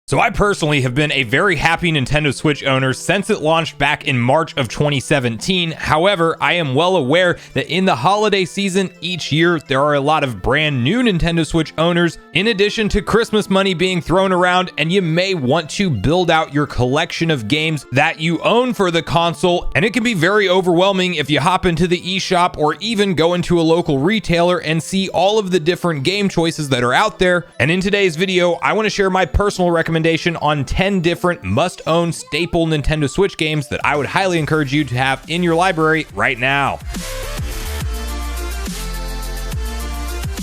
So I personally have been a very happy Nintendo Switch owner since it launched back in March of 2017. However, I am well aware that in the holiday season each year, there are a lot of brand new Nintendo Switch owners, in addition to Christmas money being thrown around, and you may want to build out your collection of games that you own for the console, and it can be very overwhelming if you hop into the eShop or even go into a local retailer and see all of the different game choices that are out there. And in today's video, I want to share my personal recommendation on 10 different must-own staple Nintendo Switch games that I would highly encourage you to have in your library right now.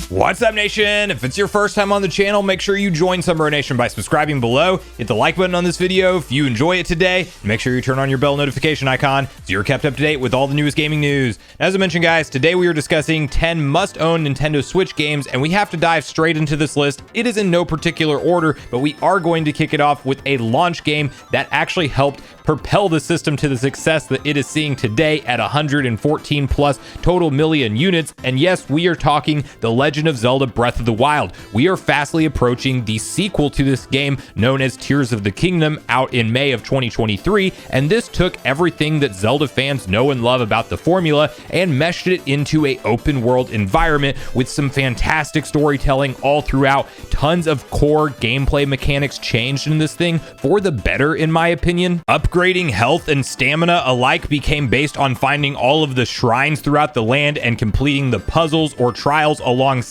What's up, Nation? If it's your first time on the channel, make sure you join Sunbro Nation by subscribing below. Hit the like button on this video if you enjoy it today, and make sure you turn on your bell notification icon so you're kept up to date with all the newest gaming news. As I mentioned, guys, today we are discussing 10 must-own Nintendo Switch games, and we have to dive straight into this list. It is in no particular order, but we are going to kick it off with a launch game that actually helped propel the system to the success that it is seeing today at 114 plus total million units. And yes, we are talking The Legend of Zelda Breath of the Wild. We are fastly approaching the sequel to this game known as Tears of the Kingdom, out in May of 2023, and this took everything that Zelda fans know and love about the formula and meshed it into a open world environment with some fantastic storytelling all throughout. Tons of core gameplay mechanics changed in this thing for the better, in my opinion. Upgrading health and stamina alike became based on finding all of the shrines throughout the land and completing the puzzles or trials alongside.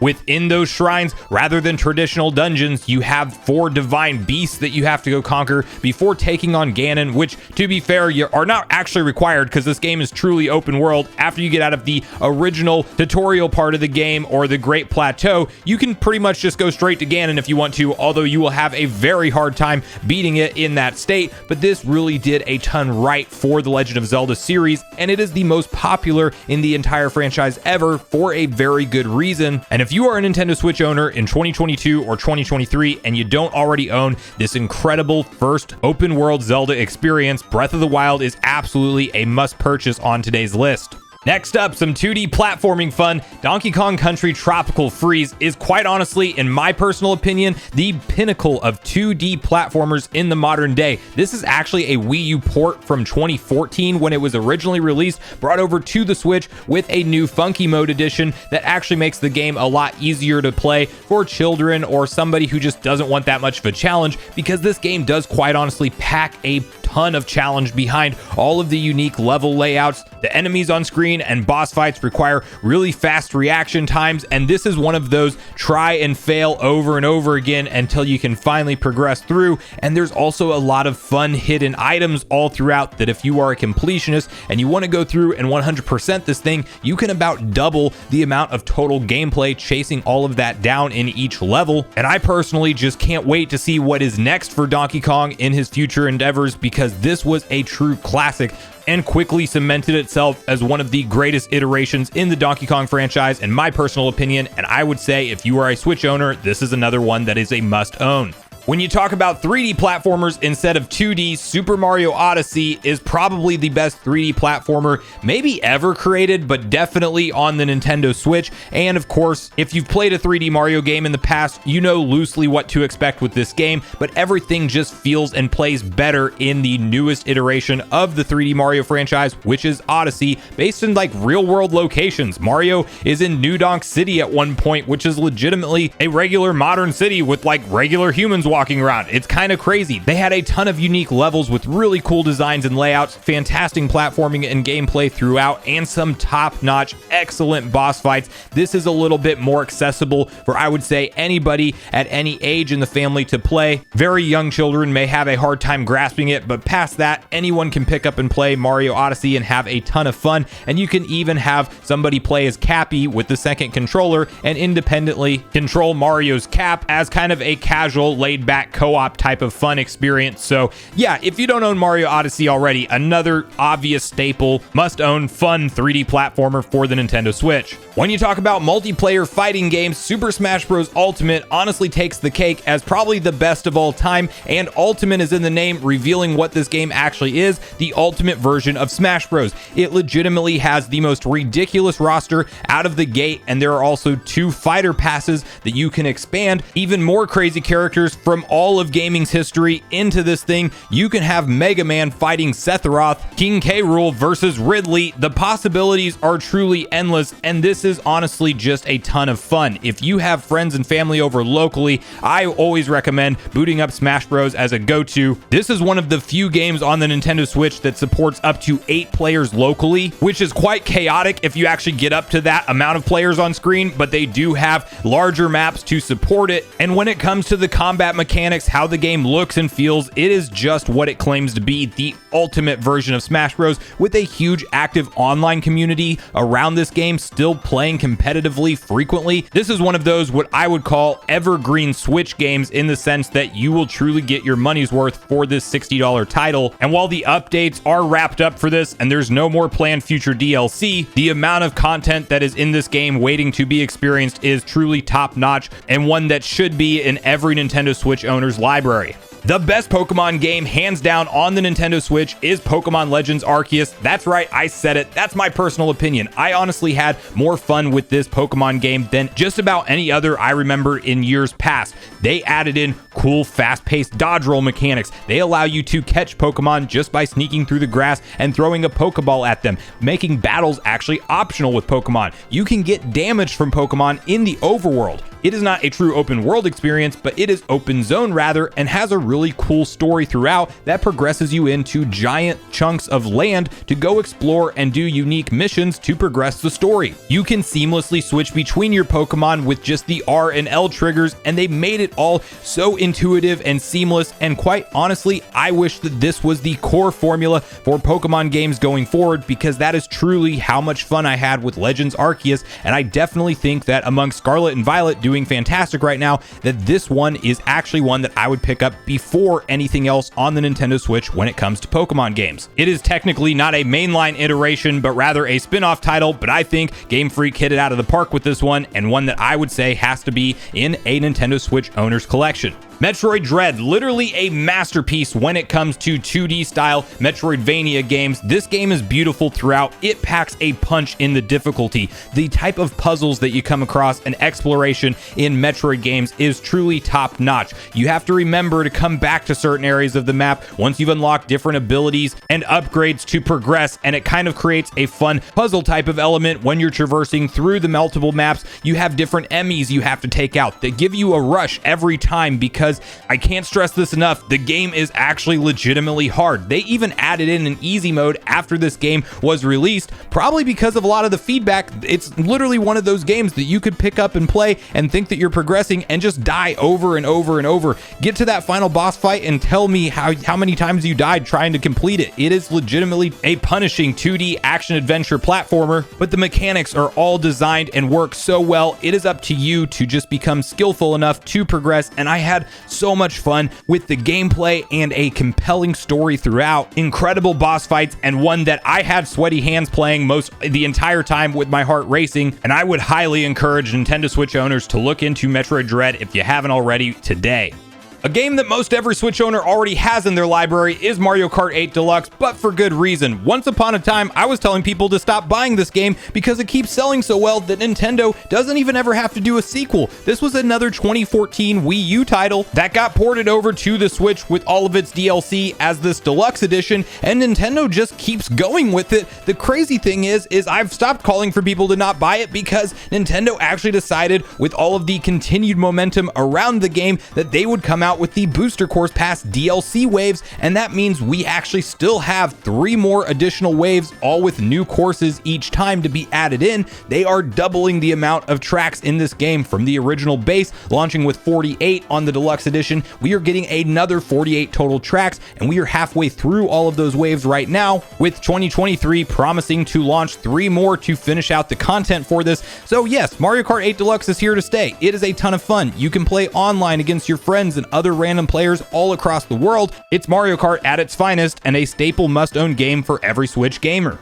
Within those shrines, rather than traditional dungeons, you have 4 divine beasts that you have to go conquer before taking on Ganon, which, to be fair, you are not actually required because this game is truly open world. After you get out of the original tutorial part of the game or the Great Plateau, you can pretty much just go straight to Ganon if you want to, although you will have a very hard time beating it in that state. But this really did a ton right for the Legend of Zelda series, and it is the most popular in the entire franchise ever for a very good reason. And if you are a Nintendo Switch owner in 2022 or 2023 and you don't already own this incredible first open world Zelda experience, Breath of the Wild is absolutely a must purchase on today's list. Next up, some 2D platforming fun. Donkey Kong Country Tropical Freeze is quite honestly, in my personal opinion, the pinnacle of 2D platformers in the modern day. This is actually a Wii U port from 2014 when it was originally released, brought over to the Switch with a new Funky Mode edition that actually makes the game a lot easier to play for children or somebody who just doesn't want that much of a challenge, because this game does quite honestly pack a ton of challenge behind all of the unique level layouts. The enemies on screen and boss fights require really fast reaction times, and this is one of those try and fail over and over again until you can finally progress through. And there's also a lot of fun hidden items all throughout that if you are a completionist and you want to go through and 100% this thing, you can about double the amount of total gameplay chasing all of that down in each level. And I personally just can't wait to see what is next for Donkey Kong in his future endeavors, because this was a true classic and quickly cemented itself as one of the greatest iterations in the Donkey Kong franchise, in my personal opinion. And I would say if you are a Switch owner, this is another one that is a must own. When you talk about 3D platformers instead of 2D, Super Mario Odyssey is probably the best 3D platformer maybe ever created, but definitely on the Nintendo Switch. And of course, if you've played a 3D Mario game in the past, you know loosely what to expect with this game, but everything just feels and plays better in the newest iteration of the 3D Mario franchise, which is Odyssey, based in like real world locations. Mario is in New Donk City at one point, which is legitimately a regular modern city with like regular humans walking around. It's kind of crazy. They had a ton of unique levels with really cool designs and layouts, fantastic platforming and gameplay throughout, and some top-notch, excellent boss fights. This is a little bit more accessible for, I would say, anybody at any age in the family to play. Very young children may have a hard time grasping it, but past that, anyone can pick up and play Mario Odyssey and have a ton of fun. And you can even have somebody play as Cappy with the second controller and independently control Mario's cap as kind of a casual, laid-back co-op type of fun experience. So yeah, if you don't own Mario Odyssey already, another obvious staple, must-own, fun 3D platformer for the Nintendo Switch. When you talk about multiplayer fighting games, Super Smash Bros. Ultimate honestly takes the cake as probably the best of all time, and Ultimate is in the name, revealing what this game actually is, the ultimate version of Smash Bros. It legitimately has the most ridiculous roster out of the gate, and there are also 2 fighter passes that you can expand, even more crazy characters from all of gaming's history into this thing. You can have Mega Man fighting Sephiroth, King K. Rool versus Ridley. The possibilities are truly endless, and this is honestly just a ton of fun. If you have friends and family over locally, I always recommend booting up Smash Bros as a go-to. This is one of the few games on the Nintendo Switch that supports up to 8 players locally, which is quite chaotic if you actually get up to that amount of players on screen, but they do have larger maps to support it. And when it comes to the combat mechanics, how the game looks and feels, it is just what it claims to be, the ultimate version of Smash Bros, with a huge active online community around this game, still playing competitively frequently. This is one of those what I would call evergreen Switch games, in the sense that you will truly get your money's worth for this $60 title. And while the updates are wrapped up for this and there's no more planned future DLC, the amount of content that is in this game waiting to be experienced is truly top notch, and one that should be in every Nintendo Switch owner's library. The best Pokemon game, hands down, on the Nintendo Switch is Pokemon Legends Arceus. That's right, I said it. That's my personal opinion. I honestly had more fun with this Pokemon game than just about any other I remember in years past. They added in cool, fast-paced dodge roll mechanics. They allow you to catch Pokemon just by sneaking through the grass and throwing a Pokeball at them, making battles actually optional with Pokemon. You can get damage from Pokemon in the overworld. It is not a true open world experience, but it is open zone rather, and has a really cool story throughout that progresses you into giant chunks of land to go explore and do unique missions to progress the story. You can seamlessly switch between your Pokemon with just the R and L triggers, and they made it all so intuitive and seamless. And quite honestly, I wish that this was the core formula for Pokemon games going forward, because that is truly how much fun I had with Legends Arceus. And I definitely think that among Scarlet and Violet doing fantastic right now, that this one is actually one that I would pick up before anything else on the Nintendo Switch when it comes to Pokemon games. It is technically not a mainline iteration, but rather a spin-off title, but I think Game Freak hit it out of the park with this one, and one that I would say has to be in a Nintendo Switch owner's collection. Metroid Dread, literally a masterpiece when it comes to 2D style Metroidvania games. This game is beautiful throughout. It packs a punch in the difficulty. The type of puzzles that you come across and exploration in Metroid games is truly top notch. You have to remember to come back to certain areas of the map once you've unlocked different abilities and upgrades to progress, and it kind of creates a fun puzzle type of element when you're traversing through the multiple maps. You have different enemies you have to take out that give you a rush every time, because I can't stress this enough, the game is actually legitimately hard. They even added in an easy mode after this game was released, probably because of a lot of the feedback. It's literally one of those games that you could pick up and play and think that you're progressing and just die over and over and over. Get to that final boss fight and tell me how many times you died trying to complete it. It is legitimately a punishing 2D action adventure platformer, but the mechanics are all designed and work so well. It is up to you to just become skillful enough to progress, and I had so much fun with the gameplay and a compelling story throughout. Incredible boss fights, and one that I had sweaty hands playing the entire time with my heart racing. And I would highly encourage Nintendo Switch owners to look into Metroid Dread if you haven't already today. A game that most every Switch owner already has in their library is Mario Kart 8 Deluxe, but for good reason. Once upon a time, I was telling people to stop buying this game because it keeps selling so well that Nintendo doesn't even ever have to do a sequel. This was another 2014 Wii U title that got ported over to the Switch with all of its DLC as this Deluxe edition, and Nintendo just keeps going with it. The crazy thing is I've stopped calling for people to not buy it, because Nintendo actually decided, with all of the continued momentum around the game, that they would come out with the Booster Course Pass DLC waves, and that means we actually still have 3 more additional waves, all with new courses each time to be added in. They are doubling the amount of tracks in this game from the original base, launching with 48 on the Deluxe Edition. We are getting another 48 total tracks, and we are halfway through all of those waves right now, with 2023 promising to launch 3 more to finish out the content for this. So yes, Mario Kart 8 Deluxe is here to stay. It is a ton of fun. You can play online against your friends and other random players all across the world. It's Mario Kart at its finest, and a staple must-own game for every Switch gamer.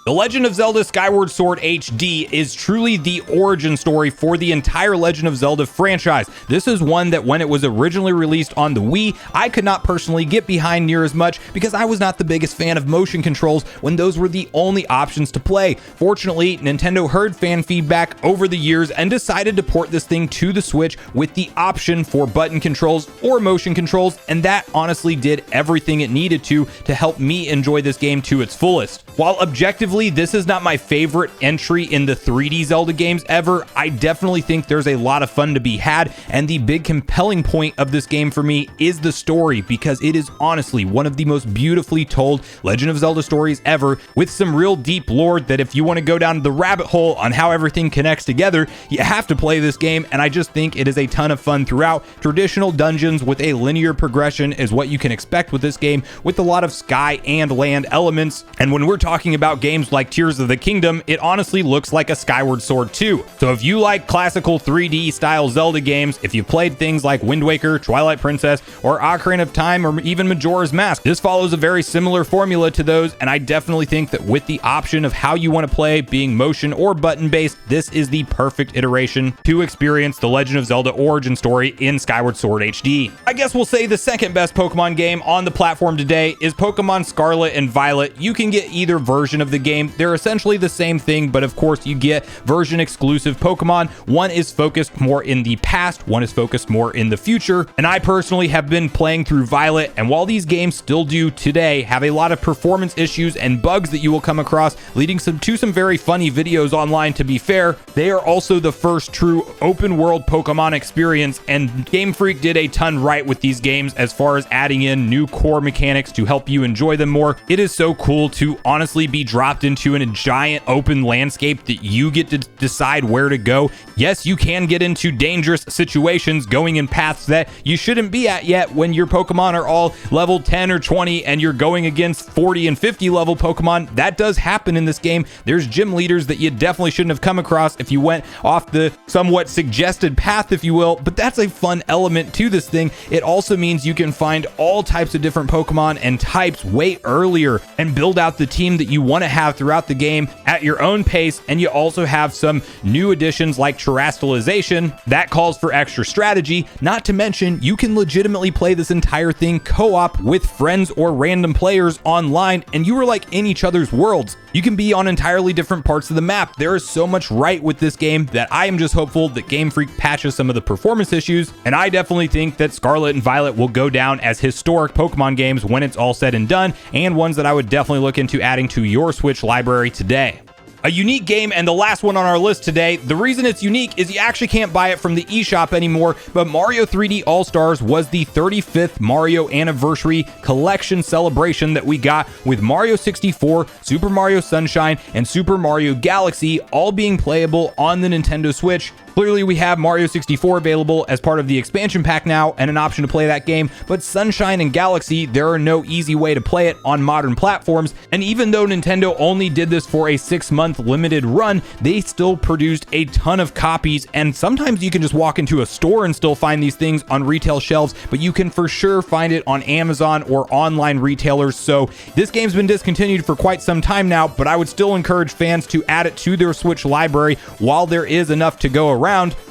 The Legend of Zelda Skyward Sword HD is truly the origin story for the entire Legend of Zelda franchise. This is one that when it was originally released on the Wii, I could not personally get behind near as much because I was not the biggest fan of motion controls when those were the only options to play. Fortunately, Nintendo heard fan feedback over the years and decided to port this thing to the Switch with the option for button controls or motion controls, and that honestly did everything it needed to help me enjoy this game to its fullest. While objectively, this is not my favorite entry in the 3D Zelda games ever, I definitely think there's a lot of fun to be had, and the big compelling point of this game for me is the story, because it is honestly one of the most beautifully told Legend of Zelda stories ever, with some real deep lore that if you want to go down the rabbit hole on how everything connects together, you have to play this game, and I just think it is a ton of fun throughout. Traditional dungeons with a linear progression is what you can expect with this game, with a lot of sky and land elements, and when we're talking about games like Tears of the Kingdom, it honestly looks like a Skyward Sword 2. So if you like classical 3D style Zelda games, if you've played things like Wind Waker, Twilight Princess, or Ocarina of Time, or even Majora's Mask, this follows a very similar formula to those, and I definitely think that with the option of how you want to play being motion or button based, this is the perfect iteration to experience the Legend of Zelda origin story in Skyward Sword HD. I guess we'll say the second best Pokemon game on the platform today is Pokemon Scarlet and Violet. You can get either version of the game. They're essentially the same thing, but of course you get version exclusive Pokemon. One is focused more in the past, one is focused more in the future, and I personally have been playing through Violet, and while these games still do today have a lot of performance issues and bugs that you will come across, leading to some very funny videos online, to be fair, they are also the first true open world Pokemon experience, and Game Freak did a ton right with these games as far as adding in new core mechanics to help you enjoy them more. It is so cool to honestly be dropped into a giant open landscape that you get to decide where to go. Yes, you can get into dangerous situations going in paths that you shouldn't be at yet when your Pokemon are all level 10 or 20 and you're going against 40 and 50 level Pokemon. That does happen in this game. There's gym leaders that you definitely shouldn't have come across if you went off the somewhat suggested path, if you will, but that's a fun element to this thing. It also means you can find all types of different Pokemon and types way earlier and build out the team that you want to have throughout the game at your own pace, and you also have some new additions like terastallization that calls for extra strategy. Not to mention, you can legitimately play this entire thing co-op with friends or random players online, and you are like in each other's worlds. You can be on entirely different parts of the map. There is so much right with this game that I am just hopeful that Game Freak patches some of the performance issues, and I definitely think that Scarlet and Violet will go down as historic Pokemon games when it's all said and done, and ones that I would definitely look into adding to your Switch library today. A unique game, and the last one on our list today. The reason it's unique is you actually can't buy it from the eShop anymore, but Mario 3D All-Stars was the 35th Mario Anniversary Collection celebration that we got, with Mario 64, Super Mario Sunshine, and Super Mario Galaxy all being playable on the Nintendo Switch. Clearly, we have Mario 64 available as part of the expansion pack now and an option to play that game, but Sunshine and Galaxy, there are no easy way to play it on modern platforms, and even though Nintendo only did this for a 6-month limited run, they still produced a ton of copies, and sometimes you can just walk into a store and still find these things on retail shelves, but you can for sure find it on Amazon or online retailers. So this game's been discontinued for quite some time now, but I would still encourage fans to add it to their Switch library while there is enough to go around,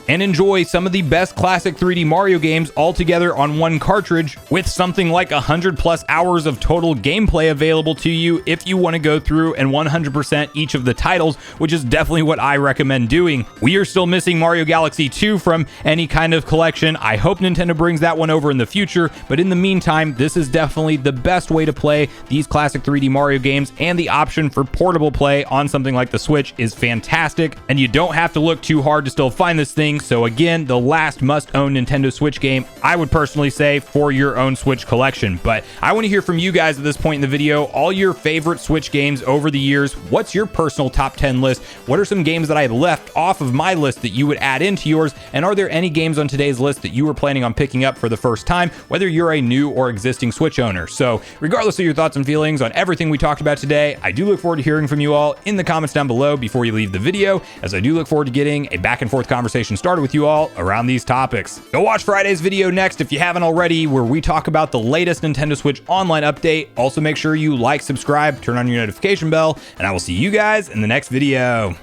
and enjoy some of the best classic 3D Mario games all together on one cartridge, with something like 100+ hours of total gameplay available to you if you want to go through and 100% each of the titles, which is definitely what I recommend doing. We are still missing Mario Galaxy 2 from any kind of collection. I hope Nintendo brings that one over in the future, but in the meantime, this is definitely the best way to play these classic 3D Mario games, and the option for portable play on something like the Switch is fantastic, and you don't have to look too hard to still find this thing. So again, the last must-own Nintendo Switch game, I would personally say, for your own Switch collection. But I want to hear from you guys at this point in the video, all your favorite Switch games over the years. What's your personal top 10 list? What are some games that I left off of my list that you would add into yours? And are there any games on today's list that you were planning on picking up for the first time, whether you're a new or existing Switch owner? So regardless of your thoughts and feelings on everything we talked about today, I do look forward to hearing from you all in the comments down below before you leave the video, as I do look forward to getting a back and forth conversation started with you all around these topics. Go watch Friday's video next if you haven't already, where we talk about the latest Nintendo Switch Online update. Also make sure you like, subscribe, turn on your notification bell, and I will see you guys in the next video.